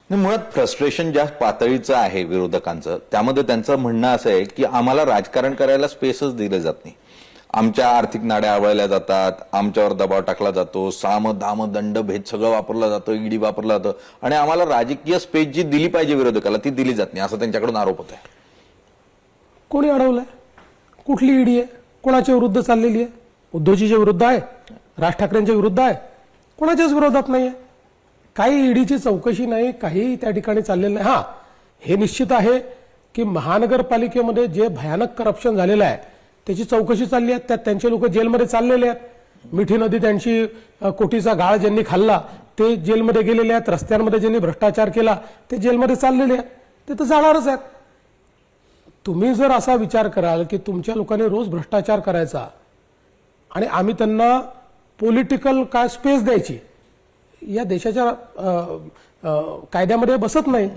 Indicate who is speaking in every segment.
Speaker 1: नाही, मुळात फ्रस्ट्रेशन ज्या पातळीचं आहे विरोधकांचं, त्यामध्ये त्यांचं म्हणणं असं आहे की आम्हाला राजकारण करायला स्पेसच दिलं जात नाही. आमच्या आर्थिक नाड्या आवळल्या जातात, आमच्यावर दबाव टाकला जातो, साम दाम दंड भेद सगळं वापरलं जातं, ईडी वापरलं जातं आणि आम्हाला राजकीय स्पेस जी दिली पाहिजे विरोधकाला ती दिली जात नाही, असं त्यांच्याकडून आरोप होत आहे.
Speaker 2: कोणी अडवलंय? कुठली ईडी आहे? कोणाच्या विरुद्ध चाललेली आहे? उद्धवजीच्या विरुद्ध आहे? राज ठाकरेंच्या विरुद्ध आहे? कोणाच्याच विरोधात नाहीये. काही ईडीची चौकशी नाही, काही त्या ठिकाणी चाललेलं नाही. हा, हे निश्चित आहे की महानगरपालिकेमध्ये जे भयानक करप्शन झालेलं आहे त्याची चौकशी चालली आहे. त्यात त्यांचे लोक जेलमध्ये चाललेले आहेत. मिठी नदी त्यांची कोटीचा गाळ ज्यांनी खाल्ला ते जेलमध्ये गेलेले आहेत. रस्त्यांमध्ये ज्यांनी भ्रष्टाचार केला ते जेलमध्ये चाललेले आहेत. ते तर जाणारच आहेत. तुम्ही जर असा विचार कराल की तुमच्या लोकांनी रोज भ्रष्टाचार करायचा आणि आम्ही त्यांना पॉलिटिकल काय स्पेस द्यायची, या देशाच्या कायद्यामध्ये बसत नाही.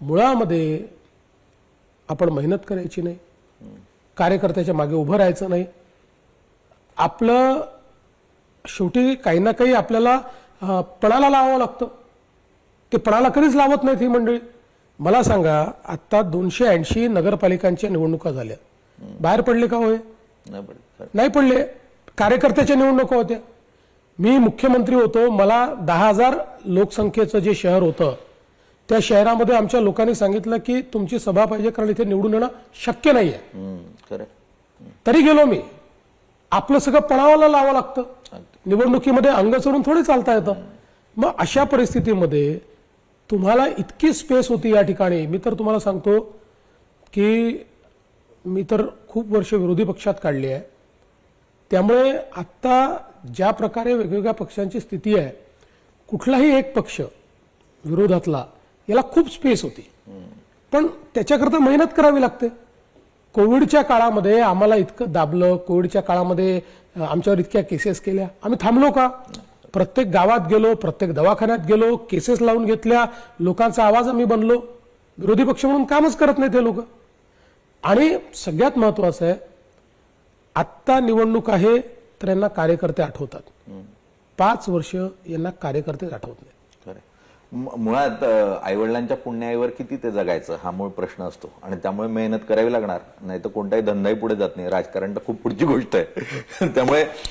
Speaker 2: मुळामध्ये आपण मेहनत करायची नाही, कार्यकर्त्याच्या मागे उभं राहायचं नाही. आपलं शेवटी काही ना काही आपल्याला पणाला लावावं लागतं. ते पणाला कधीच लावत नाहीत ही मंडळी. मला सांगा, आता 280 नगरपालिकांच्या निवडणुका झाल्या, बाहेर पडले का? होय, नाही पडले. कार्यकर्त्याच्या निवडणुका होत्या. मी मुख्यमंत्री होतो, मला 10,000 लोकसंख्येचं जे शहर होतं त्या शहरामध्ये आमच्या लोकांनी सांगितलं की तुमची सभा पाहिजे कारण इथे निवडून येणं शक्य नाहीये. तरी गेलो मी. आपलं सगळं पणावाला लावावं लागतं. निवडणुकीमध्ये अंग चढून थोडी चालता येतं. मग अशा परिस्थितीमध्ये तुम्हाला इतकी स्पेस होती या ठिकाणी. मी तर तुम्हाला सांगतो की मी तर खूप वर्ष विरोधी पक्षात काढली आहे. त्यामुळे आता ज्या प्रकारे वेगवेगळ्या पक्षांची स्थिती आहे, कुठलाही एक पक्ष विरोधातला याला खूप स्पेस होती, पण त्याच्याकरता मेहनत करावी लागते. कोविडच्या काळामध्ये आम्हाला इतकं दाबलं, कोविडच्या काळामध्ये आमच्यावर इतक्या केसेस केल्या, आम्ही थांबलो का? प्रत्येक गावात गेलो, प्रत्येक दवाखान्यात गेलो, केसेस लावून घेतल्या, लोकांचा आवाज आम्ही बनलो. विरोधी पक्ष म्हणून कामच करत नाही ते लोक. आणि सगळ्यात महत्वाचं आहे, आत्ता निवडणूक आहे तर यांना कार्यकर्ते आठवतात. 5 वर्ष यांना कार्यकर्ते आठवत नाही.
Speaker 1: मुळात आईवडिलांच्या पुण्याईवर किती ते जगायचं हा मूळ प्रश्न असतो आणि त्यामुळे मेहनत करावी लागणार, नाही तर कोणताही धंदाही पुढे जात नाही. राजकारण तर खूप पुढची गोष्ट आहे. त्यामुळे